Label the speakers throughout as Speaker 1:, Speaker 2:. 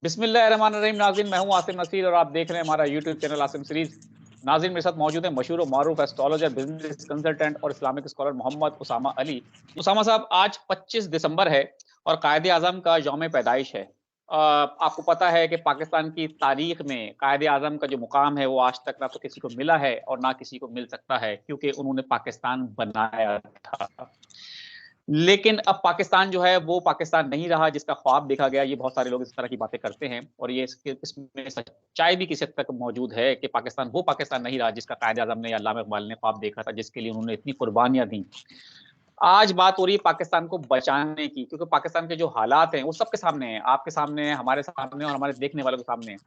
Speaker 1: बिस्मिल्लाहिर्रहमानिर्रहीम। नाज़रीन, मैं हूं आसिम नसीर और आप देख रहे हैं हमारा यूट्यूब चैनल आसिम सीरीज। नाज़रीन, मेरे साथ मौजूद है मशहूर और मारूफ एस्ट्रोलॉजर, बिजनेस कंसल्टेंट और इस्लामिक स्कॉलर मोहम्मद उसामा अली। उसामा साहब, आज 25 दिसंबर है और कायदे आज़म का यौम पैदाइश है। आपको पता है कि पाकिस्तान की तारीख में कायदे आज़म का जो मुकाम है वो आज तक ना तो किसी को मिला है और ना किसी को मिल सकता है, क्योंकि उन्होंने पाकिस्तान बनाया था। लेकिन अब पाकिस्तान जो है वो पाकिस्तान नहीं रहा जिसका ख्वाब देखा गया। ये बहुत सारे लोग इस तरह की बातें करते हैं और ये इसमें सच्चाई भी किसी हद तक मौजूद है कि पाकिस्तान वो पाकिस्तान नहीं रहा जिसका कायदे आज़म ने या अल्लामा इकबाल ने ख्वाब देखा था, जिसके लिए उन्होंने इतनी कुर्बानियाँ दी। आज बात हो रही है पाकिस्तान को बचाने की, क्योंकि पाकिस्तान के जो हालात हैं वो सबके सामने हैं, आपके सामने हैं, हमारे सामने और हमारे देखने वालों के सामने हैं।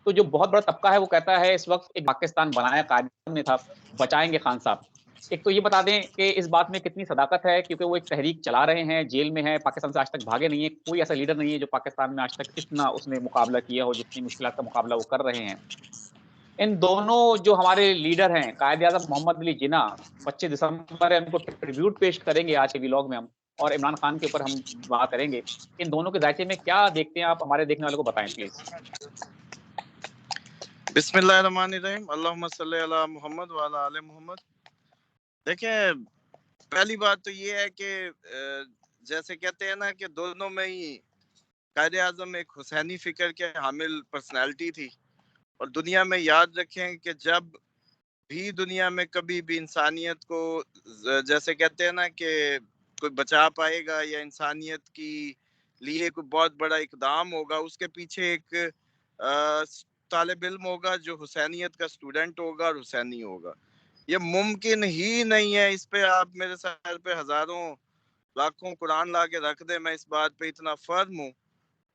Speaker 1: तो जो बहुत बड़ा तबका है वो कहता है इस वक़्त एक पाकिस्तान बनाया कायदे ने था, बचाएँगे खान साहब। एक तो ये बता दें कि इस बात में कितनी सदाकत है, क्योंकि वो एक तहरीक चला रहे हैं, जेल में हैं, पाकिस्तान से आज तक भागे नहीं हैं। कोई ऐसा लीडर नहीं है जो पाकिस्तान में आज तक इतना उसने मुकाबला किया हो, जितनी मुश्किलात का मुकाबला वो कर रहे हैं। इन दोनों जो हमारे लीडर हैं, कायदे-आज़म मोहम्मद अली जिन्ना, 25 दिसंबर है, उनको ट्रिब्यूट पेश करेंगे आज के व्लॉग में हम, और इमरान खान के ऊपर हम बात करेंगे। इन दोनों के ज़ायके में क्या देखते हैं आप? हमारे देखने वालों को बताएँ प्लीज़।
Speaker 2: बिस्मिल्लाहिर्रहमानिर्रहीम, अल्लाहुम्मा सल्ली अला मुहम्मद व अला आले मुहम्मद। देखें, पहली बात तो ये है कि जैसे कहते हैं ना कि दोनों में ही कायदे आज़म एक हुसैनी फिक्र के हामिल पर्सनालिटी थी। और दुनिया में याद रखें कि जब भी दुनिया में कभी भी इंसानियत को जैसे कहते हैं ना कि कोई बचा पाएगा या इंसानियत की लिए कोई बहुत बड़ा इकदाम होगा, उसके पीछे एक तालिब इल्म होगा जो हुसैनियत का स्टूडेंट होगा और हुसैनी होगा। ये मुमकिन ही नहीं है। इस पे आप मेरे सर पे हजारों लाखों कुरान ला के रख दे, मैं इस बात पे इतना फर्म हूँ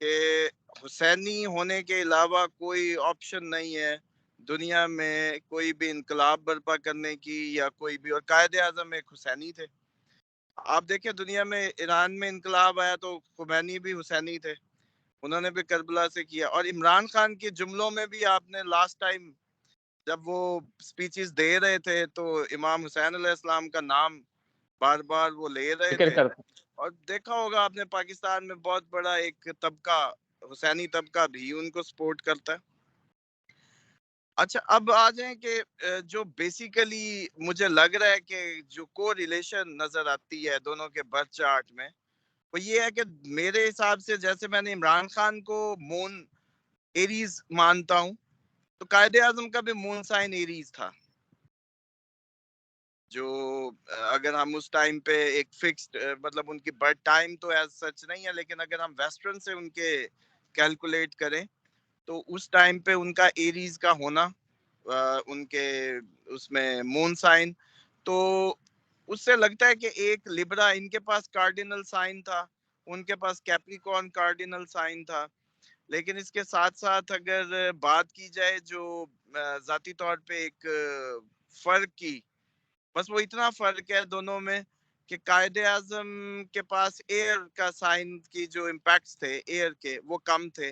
Speaker 2: कि हुसैनी होने के अलावा कोई ऑप्शन नहीं है दुनिया में कोई भी इनकलाब बर्पा करने की या कोई भी। और कायदे आज़म एक हुसैनी थे। आप देखिए, दुनिया में ईरान में इनकलाब आया तो खुमैनी भी हुसैनी थे, उन्होंने भी करबला से किया। और इमरान खान के जुमलों में भी आपने लास्ट टाइम जब वो स्पीचेस दे रहे थे तो इमाम हुसैन अलैहिस्सलाम का नाम बार बार वो ले रहे
Speaker 1: ज़िक्र
Speaker 2: थे।
Speaker 1: कर
Speaker 2: और देखा होगा आपने, पाकिस्तान में बहुत बड़ा एक तबका, हुसैनी तबका भी उनको सपोर्ट करता है। अच्छा, अब आ जाए कि जो बेसिकली मुझे लग रहा है कि जो को रिलेशन नजर आती है दोनों के बर्थ चार्ट में, वो ये है कि मेरे हिसाब से जैसे मैंने इमरान खान को मून एरीज मानता हूँ, तो कायदे आजम का भी मून साइन एरीज था। जो अगर हम उस टाइम पे एक फिक्स्ड मतलब उनकी बर्थ टाइम तो एज सच नहीं है, लेकिन अगर हम वेस्टर्न से उनके कैलकुलेट करें तो उस टाइम पे उनका एरीज का होना उनके उसमें मून साइन, तो उससे लगता है कि एक लिब्रा इनके पास कार्डिनल साइन था, उनके पास कैप्रिकॉर्न कार्डिनल साइन था। लेकिन इसके साथ साथ अगर बात की जाए जो जाती तौर पे एक फर्क की, बस वो इतना फर्क है दोनों में कि कायदे आजम के पास एयर का साइन की जो इम्पैक्ट्स थे एयर के वो कम थे।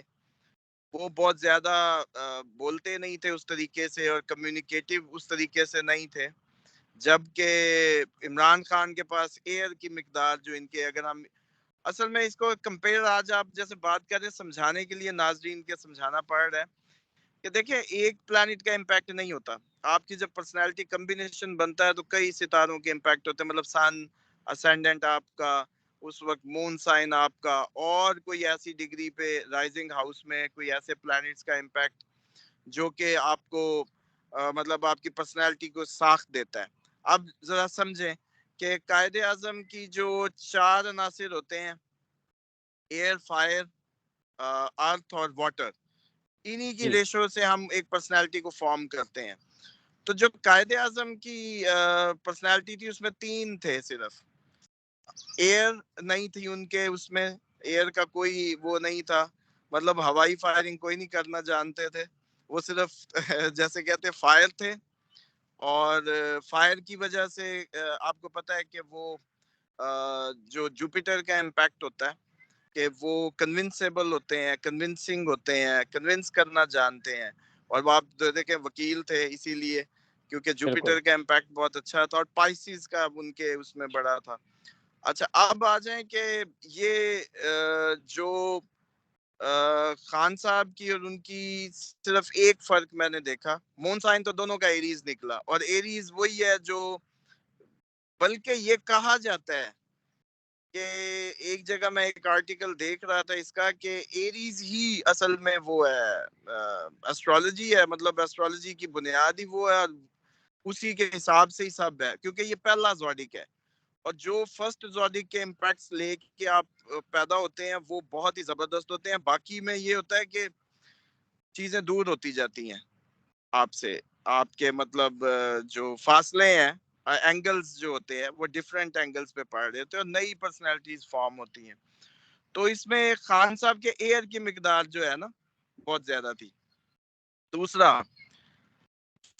Speaker 2: वो बहुत ज्यादा बोलते नहीं थे उस तरीके से और कम्युनिकेटिव उस तरीके से नहीं थे। जबकि इमरान खान के पास एयर की मिकदार जो इनके, अगर हम असल में इसको कंपेयर, आज आप जैसे बात कर रहे हैं समझाने के लिए नाजरीन के समझाना पड़ रहा है कि देखिए एक प्लैनेट का इम्पैक्ट नहीं होता। आपकी जब पर्सनालिटी कम्बिनेशन बनता है तो कई सितारों के इम्पैक्ट होते हैं। मतलब सन असेंडेंट आपका, उस वक्त मून साइन आपका, और कोई ऐसी डिग्री पे राइजिंग हाउस में कोई ऐसे प्लैनेट्स का इम्पैक्ट जो कि आपको मतलब आपकी पर्सनालिटी को साख देता है। अब जरा समझें कि कायदे आजम की जो चार अनासिर होते हैं, एयर, फायर, अर्थ और वाटर, इन्हीं की
Speaker 1: जी।
Speaker 2: रेशो से हम एक पर्सनालिटी को फॉर्म करते हैं। तो जो कायदे आजम की पर्सनालिटी थी उसमें तीन थे सिर्फ। एयर नहीं थी उनके उसमें, एयर का कोई वो नहीं था, मतलब हवाई फायरिंग कोई नहीं करना जानते थे। वो सिर्फ जैसे कहते फायर थे। और फायर की वजह से आपको पता है कि वो जो जुपिटर का इम्पैक्ट होता है कि वो कन्विंसेबल होते हैं, कन्विंसिंग होते हैं, कन्विंस करना जानते हैं। और वो आप देखें वकील थे इसीलिए, क्योंकि
Speaker 1: बिल्कुल।
Speaker 2: जुपिटर का इम्पैक्ट बहुत अच्छा था और पाइसिस का उनके उसमें बड़ा था। अच्छा, अब आ जाए कि ये जो खान साहब की और उनकी सिर्फ एक फर्क मैंने देखा, मून साइन तो दोनों का एरीज निकला, और एरीज वही है जो, बल्कि ये कहा जाता है कि एक जगह मैं एक आर्टिकल देख रहा था इसका कि एरीज ही असल में वो है, एस्ट्रोलॉजी है, मतलब एस्ट्रोलॉजी की बुनियाद ही वो है, और उसी के हिसाब से ही सब है, क्योंकि ये पहला ज़ोडिक है, और जो फर्स्ट ज़ोडिक के इम्पैक्ट्स लेके आप पैदा होते हैं वो बहुत ही जबरदस्त होते हैं। बाकी में ये होता है कि चीजें दूर होती जाती हैं आपसे, आपके मतलब जो फासले हैं, एंगल्स जो होते हैं वो डिफरेंट एंगल्स पे पड़ रहे होते हैं, और नई पर्सनैलिटीज फॉर्म होती हैं। तो इसमें खान साहब के एयर की मिकदार जो है ना बहुत ज्यादा थी। दूसरा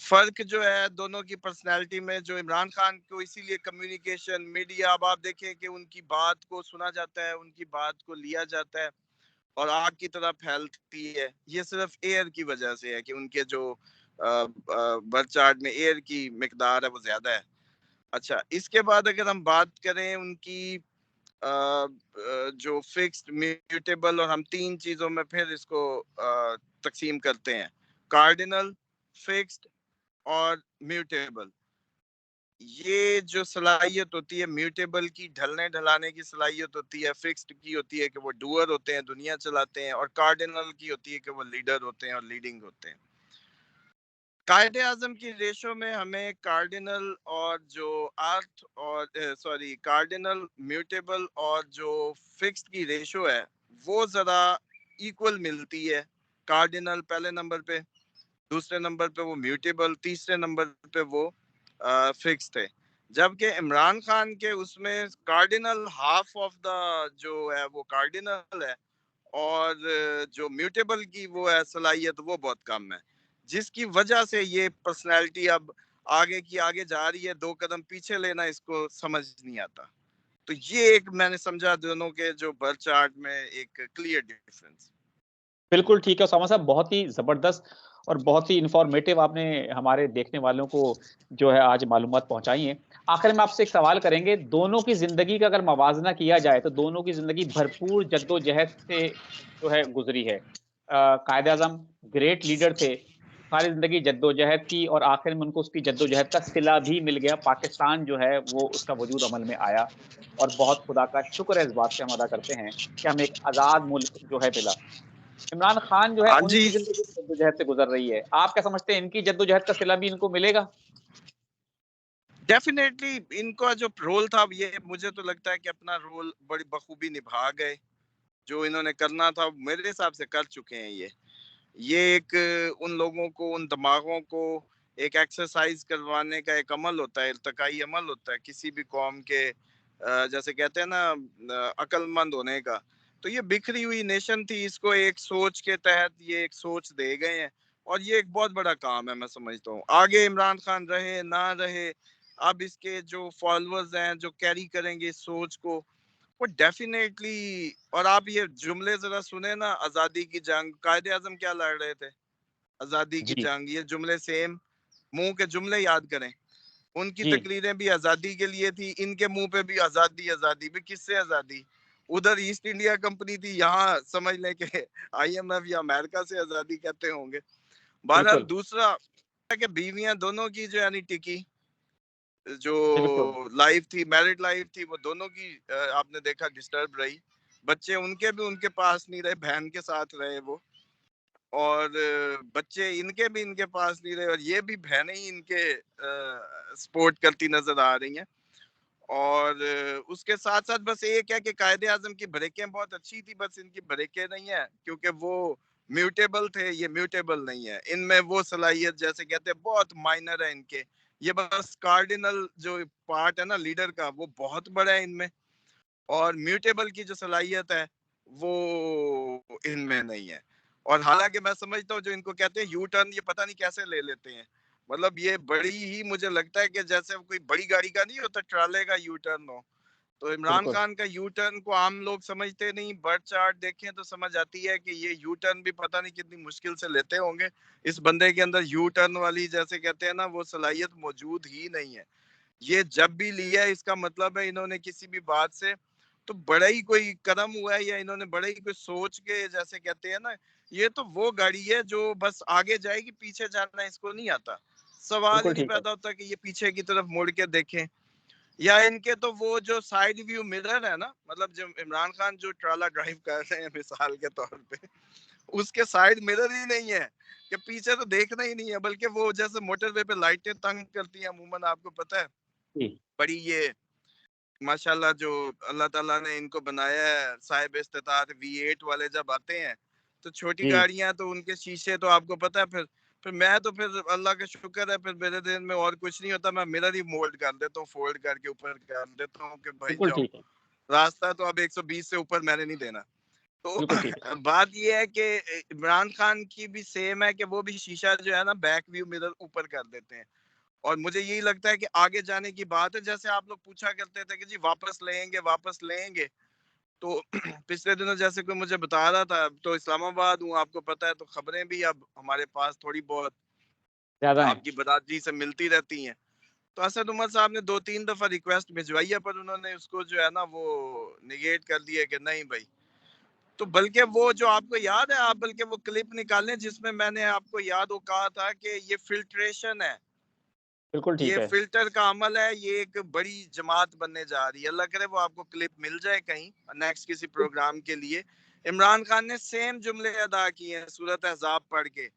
Speaker 2: फर्क जो है दोनों की पर्सनैलिटी में, जो इमरान खान को इसीलिए कम्युनिकेशन मीडिया, अब आप देखें कि उनकी बात को सुना जाता है, उनकी बात को लिया जाता है और आग की तरह फैलती है, ये सिर्फ एयर की वजह से है कि उनके जो बर्थ चार्ट में एयर की मिकदार है वो ज्यादा है। अच्छा, इसके बाद अगर हम बात करें उनकी जो फिक्स्ड, म्यूटेबल, और हम तीन चीजों में फिर इसको तकसीम करते हैं, कार्डिनल, फिक्स्ड और म्यूटेबल। ये जो सलाहियत होती है म्यूटेबल की, ढलने ढलाने की सलाहियत होती है, फिक्स्ड की होती है कि वो डूअर होते हैं, दुनिया चलाते हैं, और कार्डिनल की होती है कि वो लीडर होते हैं और लीडिंग होते हैं। कायदे आजम की रेशो में हमें कार्डिनल और जो अर्थ और सॉरी कार्डिनल, म्यूटेबल और जो फिक्स्ड की रेशो है वो जरा इक्वल मिलती है। कार्डिनल पहले नंबर पे, दूसरे नंबर पे वो म्यूटेबल, तीसरे नंबर पे वो फिक्स थे। जबकि इमरान खान के उसमें कार्डिनल हाफ ऑफ द जो है वो कार्डिनल है, और जो म्यूटेबल की वो है सलाहियत वो बहुत कम है, जिसकी वजह से ये पर्सनैलिटी अब आगे की आगे जा रही है, दो कदम पीछे लेना इसको समझ नहीं आता। तो ये एक मैंने समझा दोनों के जो बर्थ चार्ट में एक क्लियर डिफरेंस।
Speaker 1: बिल्कुल ठीक है उसामा साहब, बहुत ही ज़बरदस्त और बहुत ही इन्फॉर्मेटिव आपने हमारे देखने वालों को जो है आज मालूमात पहुँचाई हैं। आखिर में आपसे एक सवाल करेंगे, दोनों की ज़िंदगी का अगर मवाज़ना किया जाए तो दोनों की ज़िंदगी भरपूर जद्दोजहद से जो है गुज़री है। कायदे-आज़म ग्रेट लीडर थे, सारी ज़िंदगी जद्दोजहद की और आखिर में उनको उसकी जद्दोजहद का सिला भी मिल गया। पाकिस्तान जो है वो उसका वजूद अमल में आया और बहुत खुदा का शुक्र है इस बात से हम अदा करते हैं कि हमें एक आज़ाद मुल्क जो है मिला। इमरान खान जो है
Speaker 2: हाँ
Speaker 1: उनकी
Speaker 2: जी,
Speaker 1: ज़िंदगी जद्दोजहद से गुज़र रही है। आप क्या समझते हैं इनकी जद्दोजहद का सिला भी इनको मिलेगा?
Speaker 2: डेफिनेटली इनका जो रोल था ये मुझे तो लगता है कि अपना रोल बड़ी बखूबी निभा गए। जो इन्होंने करना था मेरे हिसाब से कर चुके हैं ये एक उन लोगों को, उन दिमागों को एक एक्सरसाइज करवाने का एक अमल होता है, इल्तकाई अमल होता है किसी भी कौम के, जैसे कहते हैं ना अक्लमंद होने का। तो ये बिखरी हुई नेशन थी, इसको एक सोच के तहत ये एक सोच दे गए हैं, और ये एक बहुत बड़ा काम है मैं समझता हूँ। आगे इमरान खान रहे ना रहे, अब इसके जो फॉलोअर्स हैं जो कैरी करेंगे इस सोच को, वो डेफिनेटली। और आप ये जुमले जरा सुने ना, आजादी की जंग, कायदे आजम क्या लड़ रहे थे, आजादी की
Speaker 1: जी,
Speaker 2: जंग, ये जुमले सेम, मुंह के जुमले याद करें। उनकी
Speaker 1: जी,
Speaker 2: तकरीरें भी आजादी के लिए थी, इनके मुंह पे भी आजादी, आजादी भी किससे आजादी? उधर ईस्ट इंडिया कंपनी थी, यहाँ समझ लें कि आईएमएफ या अमेरिका से आजादी कहते होंगे। बहरहाल
Speaker 1: बिल्कुल।
Speaker 2: दूसरा कि बीवियां दोनों की जो यानी टिकी, जो
Speaker 1: जी, बिल्कुल।
Speaker 2: लाइफ थी, मैरिड लाइफ थी, वो दोनों की आपने देखा डिस्टर्ब रही। बच्चे उनके भी उनके पास नहीं रहे, बहन के साथ रहे वो, और बच्चे इनके भी इनके पास नहीं रहे, और ये भी बहनें ही इनके सपोर्ट करती नजर आ रही हैं। और उसके साथ साथ बस एक है कि कायदे आजम की ब्रेकें बहुत अच्छी थी, बस इनकी ब्रेकें नहीं है, क्योंकि वो म्यूटेबल थे, ये म्यूटेबल नहीं है। इनमें वो सलाहियत जैसे कहते हैं बहुत माइनर है इनके, ये बस कार्डिनल जो पार्ट है ना लीडर का वो बहुत बड़ा है इनमें, और म्यूटेबल की जो सलाहियत है वो इनमें नहीं है। और हालांकि मैं समझता हूँ जो इनको कहते हैं यू टर्न, ये पता नहीं कैसे ले लेते हैं, मतलब ये बड़ी ही मुझे लगता है कि जैसे कोई बड़ी गाड़ी का नहीं होता, ट्राले का यू टर्न हो। तो इमरान
Speaker 1: बिल्कुल,
Speaker 2: खान का यू टर्न को आम लोग समझते नहीं, बर्थ चार्ट देखें तो समझ आती है कि ये यू टर्न भी पता नहीं कितनी मुश्किल से लेते होंगे। इस बंदे के अंदर यू टर्न वाली जैसे कहते हैं ना वो सलाहियत मौजूद ही नहीं है। ये जब भी लिया है इसका मतलब है इन्होंने किसी भी बात से तो बड़ा ही कोई कदम हुआ है या इन्होंने बड़ा ही कोई सोच के, जैसे कहते हैं ना, ये तो वो गाड़ी है जो बस आगे जाएगी, पीछे जाना इसको नहीं आता। सवाल ही
Speaker 1: बिल्कुल
Speaker 2: नहीं
Speaker 1: ठीक है।
Speaker 2: पैदा होता कि ये पीछे की तरफ मुड़ के देखें। या इनके तो वो जो साइड व्यू मिरर है ना, मतलब जब इमरान खान जो ट्राला ड्राइव कर रहे हैं मिसाल के तौर पे, उसके साइड मिरर ही नहीं है कि पीछे तो देखना ही नहीं है, बल्कि वो जैसे मोटरवे पे लाइटें तंग करती हैं अमूमन, आपको पता है,
Speaker 1: जी,
Speaker 2: बड़ी ये माशाल्लाह जो अल्लाह ताला ने इनको बनाया है, साहिब इस्तिताअत V8 वाले जब आते हैं तो छोटी
Speaker 1: जी,
Speaker 2: गाड़ियां तो उनके शीशे तो आपको पता है, फिर मैं तो फिर अल्लाह का शुक्र है, फिर मेरे दिन में और कुछ नहीं होता, मैं मिरर ही मोल्ड कर देता हूँ, फोल्ड करके ऊपर कर देता हूँ कि भाई
Speaker 1: बिल्कुल
Speaker 2: जाओ,
Speaker 1: ठीक है,
Speaker 2: रास्ता तो अब 120 से ऊपर मैंने नहीं देना। तो
Speaker 1: बिल्कुल ठीक है।
Speaker 2: बात ये है कि इमरान खान की भी सेम है कि वो भी शीशा जो है ना, बैक व्यू मिरर ऊपर कर देते हैं। और मुझे यही लगता है कि आगे जाने की बात है, जैसे आप लोग पूछा करते थे कि जी वापस लेंगे, तो पिछले दिनों जैसे कोई मुझे बता रहा था, तो इस्लामाबाद हूँ आपको पता है, तो खबरें भी अब हमारे पास थोड़ी बहुत
Speaker 1: ज़्यादा है।
Speaker 2: आपकी बरादरी से मिलती रहती हैं। तो असद उमर साहब ने 2-3 दफा रिक्वेस्ट भिजवाई है, पर उन्होंने उसको जो है ना वो निगेट कर दिया कि नहीं भाई। तो बल्कि वो जो आपको याद है, आप बल्कि वो क्लिप निकालें जिसमें मैंने आपको याद हो कहा था कि ये फिल्ट्रेशन है,
Speaker 1: बिल्कुल ठीक
Speaker 2: ये
Speaker 1: है।
Speaker 2: फिल्टर का अमल है, ये एक बड़ी जमात बनने जा रही है। अल्लाह करे वो आपको क्लिप मिल जाए कहीं नेक्स्ट किसी प्रोग्राम के लिए। इमरान खान ने सेम जुमले अदा किए हैं सूरत अहज़ाब पढ़ के।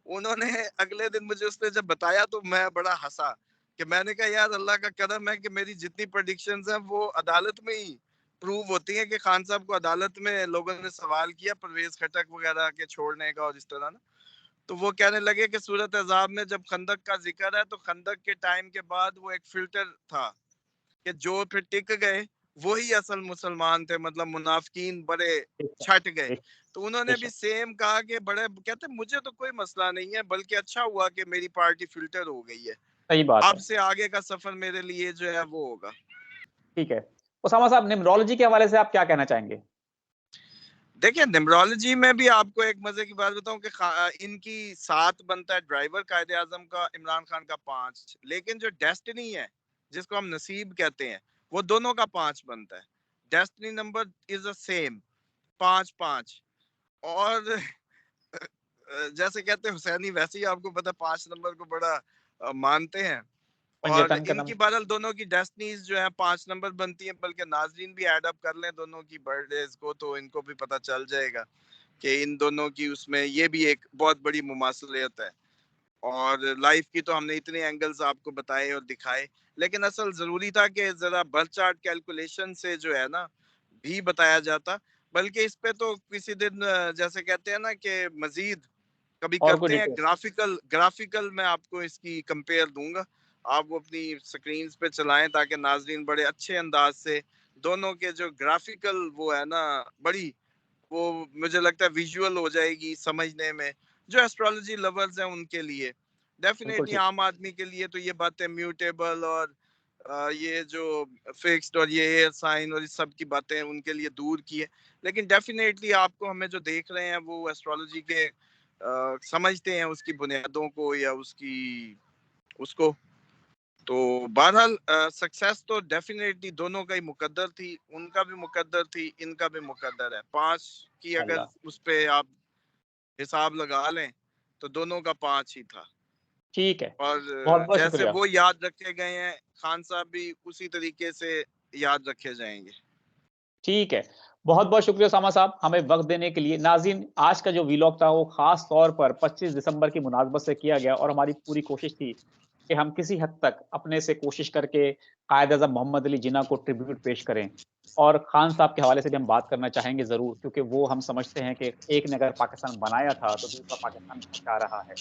Speaker 2: उन्होंने अगले दिन मुझे उसने जब बताया तो मैं बड़ा हंसा कि मैंने कहा यार अल्लाह का करम है कि मेरी जितनी प्रेडिक्शंस हैं वो अदालत में ही प्रूव होती हैं, कि खान साहब को अदालत में लोगों ने सवाल किया परवेज खटक वगैरह के छोड़ने का और इस तरह ना, तो वो कहने लगे कि सूरत अज़ाब में जब खंदक का जिक्र है तो खंदक के टाइम के बाद वो एक फिल्टर था कि जो फिर टिक गए वही असल मुसलमान थे, मतलब मुनाफिकीन बड़े
Speaker 1: बेशक,
Speaker 2: छट गए।
Speaker 1: बेशक,
Speaker 2: तो उन्होंने भी
Speaker 1: बेशक,
Speaker 2: सेम कहा कि बड़े कहते मुझे तो कोई मसला नहीं है, बल्कि अच्छा हुआ कि मेरी पार्टी फिल्टर हो गई है,
Speaker 1: सही बात
Speaker 2: अब
Speaker 1: है।
Speaker 2: से आगे का सफर मेरे लिए जो है वो होगा।
Speaker 1: ठीक है। उसामा साहब न्यूमरोलॉजी के हवाले से आप क्या कहना चाहेंगे?
Speaker 2: देखिए न्यूमरोलॉजी में भी आपको एक मजे की बात बताऊं कि इनकी 7 बनता है ड्राइवर कायदे आजम का, इमरान खान का 5, लेकिन जो डेस्टिनी है जिसको हम नसीब कहते हैं वो दोनों का 5 बनता है। Destiny number is the same, 5-5। और जैसे कहते हैं हुसैनी, वैसे ही आपको पता 5 नंबर को बड़ा मानते हैं। और
Speaker 1: पंजतन कदम।
Speaker 2: इनकी बहरहाल दोनों की डेस्टिनीज जो है 5 नंबर बनती है, बल्कि नाजरीन भी ऐड अप कर लें दोनों की बर्थडेज को तो इनको भी पता चल जाएगा कि इन दोनों की उसमें ये भी एक बहुत बड़ी मुमासलियत है। और लाइफ की तो हमने इतने एंगल्स आपको बताए और दिखाए, लेकिन असल जरूरी था कि जरा बर्थ चार्ट कैलकुलेशन से जो है ना भी बताया जाता। बल्कि इस पे तो किसी दिन जैसे कहते हैं ना कि मजीद कभी
Speaker 1: और कोई
Speaker 2: करते हैं,
Speaker 1: डिटेल?
Speaker 2: ग्राफिकल ग्राफिकल मैं आपको इसकी कंपेयर दूंगा, आप वो अपनी स्क्रीन पे चलाएं ताकि नाजरीन बड़े अच्छे अंदाज से दोनों के जो ग्राफिकल वो है ना, बड़ी वो मुझे लगता है विजुअल हो जाएगी समझने में, जो एस्ट्रोलॉजी लवर्स हैं उनके लिए।
Speaker 1: बिल्कुल
Speaker 2: डेफिनेटली
Speaker 1: ठीक।
Speaker 2: आम आदमी के लिए तो ये बातें म्यूटेबल और ये जो फिक्स्ड और ये एयर साइन और इस सब की बातें उनके लिए दूर की है। लेकिन डेफिनेटली आपको हमें जो देख रहे हैं वो एस्ट्रोलॉजी के समझते हैं उसकी बुनियादों को या उसकी उसको। तो बहरहाल सक्सेस तो डेफिनेटली दोनों का ही मुकद्दर थी, उनका भी मुकद्दर थी, इनका भी मुकद्दर है। 5 की अगर
Speaker 1: माशाल्लाह।
Speaker 2: उस पे आप हिसाब लगा लें तो दोनों का 5 ही था।
Speaker 1: ठीक है।
Speaker 2: और
Speaker 1: बहुत-बहुत
Speaker 2: जैसे
Speaker 1: शुक्रिया।
Speaker 2: वो याद रखे गए हैं खान साहब भी उसी तरीके से याद रखे जाएंगे।
Speaker 1: ठीक है। बहुत-बहुत शुक्रिया उसामा साहब, हमें वक़्त देने के लिए। नाज़रीन, आज का जो व्लॉग था वो ख़ास तौर पर 25 दिसंबर की मुनासबत से किया गया और हमारी पूरी कोशिश थी कि हम किसी हद तक अपने से कोशिश करके कायद-ए-आज़म मोहम्मद अली जिन्ना को ट्रिब्यूट पेश करें। और खान साहब के हवाले से भी हम बात करना चाहेंगे ज़रूर, क्योंकि वो हम समझते हैं कि एक ने अगर पाकिस्तान बनाया था, तो दूसरा पाकिस्तान बचा रहा है।